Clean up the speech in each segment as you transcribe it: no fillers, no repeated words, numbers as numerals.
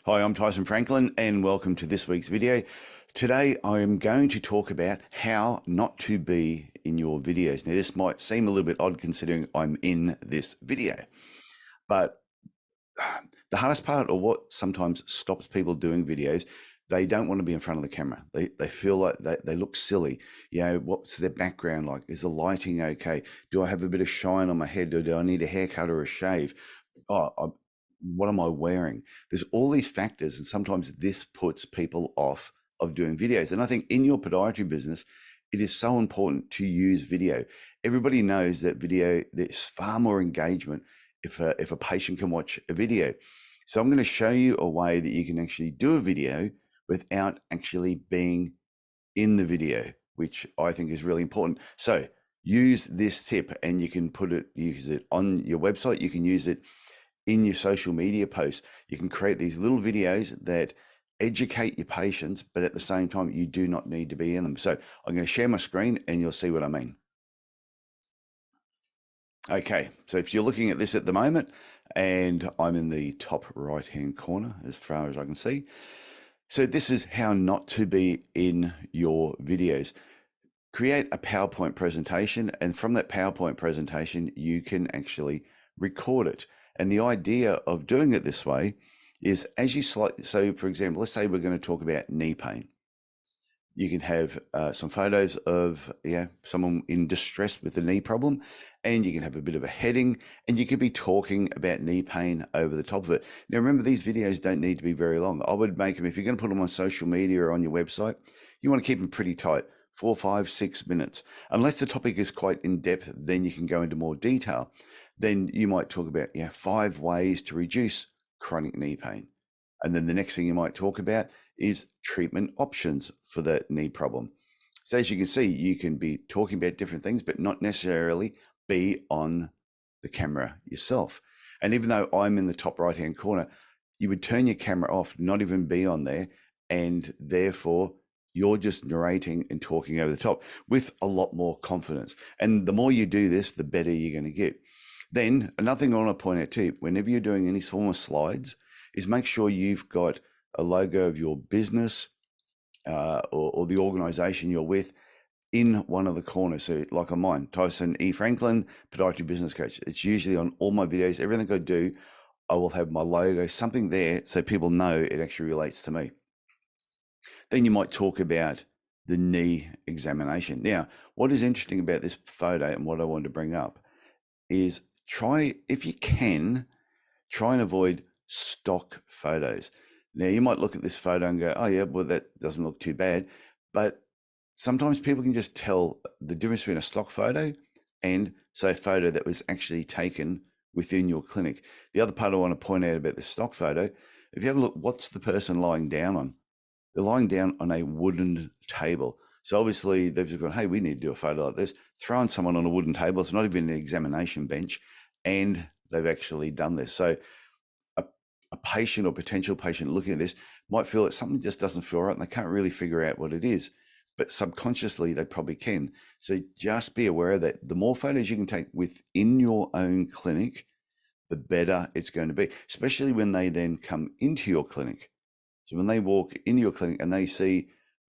Hi, I'm Tyson Franklin and welcome to this week's video. Today I am going to talk about how not to be in your videos. Now this might seem a little bit odd considering I'm in this video, but the hardest part, or what sometimes stops people doing videos, they don't want to be in front of the camera. They feel like they look silly. You know, what's their background like? Is the lighting okay? Do I have a bit of shine on my head, or do I need a haircut or a shave? What am I wearing? There's all these factors, and sometimes this puts people off of doing videos. And I think in your podiatry business, it is so important to use video. Everybody knows that video, there's far more engagement if a patient can watch a video. So I'm going to show you a way that you can actually do a video without actually being in the video, which I think is really important. So use this tip and you can use it on your website. You can use it in your social media posts. You can create these little videos that educate your patients, but at the same time, you do not need to be in them. So I'm going to share my screen and you'll see what I mean. Okay, so if you're looking at this at the moment, and I'm in the top right-hand corner as far as I can see. So this is how not to be in your videos. Create a PowerPoint presentation, and from that PowerPoint presentation, you can actually record it. And the idea of doing it this way is as you select, so for example, let's say we're going to talk about knee pain. You can have some photos of someone in distress with a knee problem, and you can have a bit of a heading, and you could be talking about knee pain over the top of it. Now, remember, these videos don't need to be very long. I would make them, if you're going to put them on social media or on your website, you want to keep them pretty tight, 4, 5, 6 minutes. Unless the topic is quite in depth, then you can go into more detail. Then you might talk about 5 ways to reduce chronic knee pain. And then the next thing you might talk about is treatment options for the knee problem. So as you can see, you can be talking about different things, but not necessarily be on the camera yourself. And even though I'm in the top right-hand corner, you would turn your camera off, not even be on there, and therefore you're just narrating and talking over the top with a lot more confidence. And the more you do this, the better you're going to get. Then another thing I want to point out too, whenever you're doing any form of slides, is make sure you've got a logo of your business or the organization you're with in one of the corners. So like on mine, Tyson E. Franklin, Podiatry Business Coach. It's usually on all my videos. Everything I do, I will have my logo, something there so people know it actually relates to me. Then you might talk about the knee examination. Now, what is interesting about this photo and what I want to bring up is if you can, try and avoid stock photos. Now, you might look at this photo and go, oh, yeah, well, that doesn't look too bad. But sometimes people can just tell the difference between a stock photo and, say, a photo that was actually taken within your clinic. The other part I want to point out about the stock photo, if you have a look, what's the person lying down on? They're lying down on a wooden table. So obviously they've just gone, hey, we need to do a photo like this, throwing someone on a wooden table. It's not even an examination bench. And they've actually done this. So a patient or potential patient looking at this might feel that something just doesn't feel right and they can't really figure out what it is, but subconsciously they probably can. So just be aware that the more photos you can take within your own clinic, the better it's going to be, especially when they then come into your clinic. So when they walk into your clinic and they see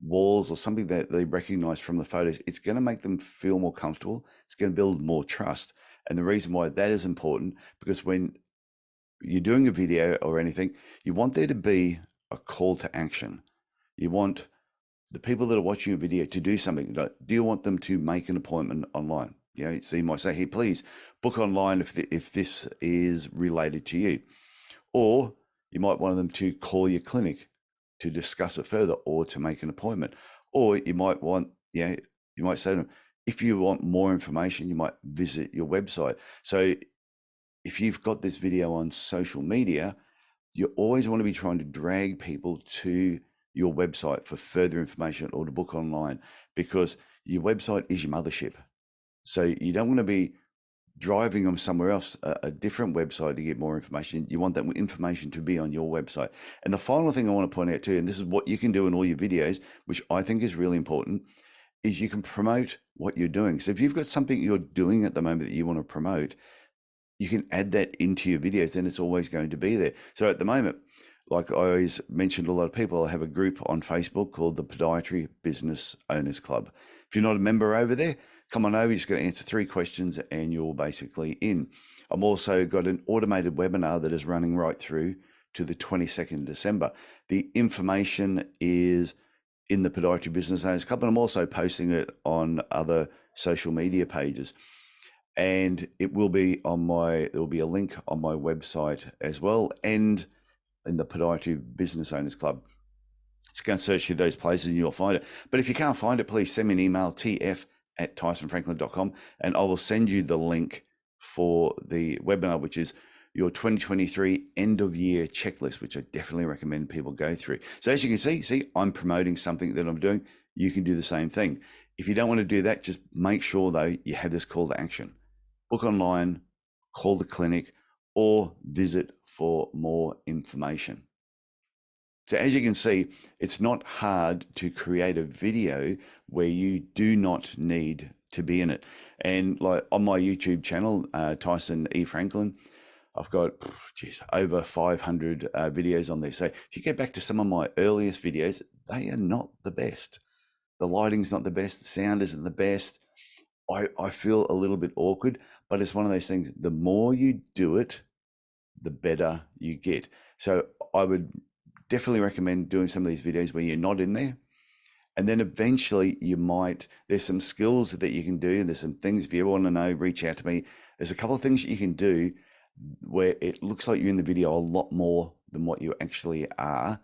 walls or something that they recognize from the photos, it's going to make them feel more comfortable. It's going to build more trust. And the reason why that is important, because when you're doing a video or anything, you want there to be a call to action. You want the people that are watching your video to do something. Do you want them to make an appointment online? So you might say, hey, please book online if this is related to you. Or you might want them to call your clinic to discuss it further or to make an appointment. Or you might want, you might say to them, if you want more information, you might visit your website. So if you've got this video on social media, you always want to be trying to drag people to your website for further information or to book online, because your website is your mothership. So you don't want to be driving them somewhere else, a different website to get more information. You want that information to be on your website. And the final thing I want to point out too, and this is what you can do in all your videos, which I think is really important, is you can promote what you're doing. So if you've got something you're doing at the moment that you want to promote, you can add that into your videos, and it's always going to be there. So at the moment, like I always mentioned to a lot of people, I have a group on Facebook called the Podiatry Business Owners Club. If you're not a member over there, come on over. You're just going to answer 3 questions and you're basically in. I've also got an automated webinar that is running right through to the 22nd of December. The information is in the Podiatry Business Owners Club, and I'm also posting it on other social media pages. And it will be on there will be a link on my website as well, and in the Podiatry Business Owners Club. Just go and search through those places and you'll find it. But if you can't find it, please send me an email, tf@tysonfranklin.com, and I will send you the link for the webinar, which is your 2023 end of year checklist, which I definitely recommend people go through. So as you can see, I'm promoting something that I'm doing. You can do the same thing. If you don't want to do that, just make sure though you have this call to action. Book online, call the clinic, or visit for more information. So as you can see, it's not hard to create a video where you do not need to be in it. And like on my YouTube channel, Tyson E. Franklin, I've got over 500 videos on there. So if you go back to some of my earliest videos, they are not the best. The lighting's not the best. The sound isn't the best. I feel a little bit awkward, but it's one of those things, the more you do it, the better you get. So I would definitely recommend doing some of these videos where you're not in there. And then eventually there's some skills that you can do. There's some things, if you ever want to know, reach out to me. There's a couple of things that you can do where it looks like you're in the video a lot more than what you actually are.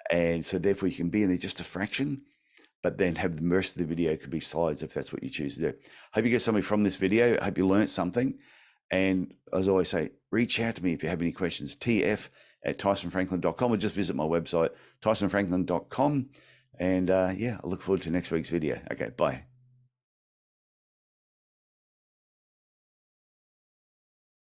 And so therefore you can be in there just a fraction, but then have the rest of the video could be slides if that's what you choose to do. Hope you get something from this video. I hope you learned something. And as I always say, reach out to me if you have any questions, tf@tysonfranklin.com, or just visit my website, tysonfranklin.com. And I look forward to next week's video. Okay, bye.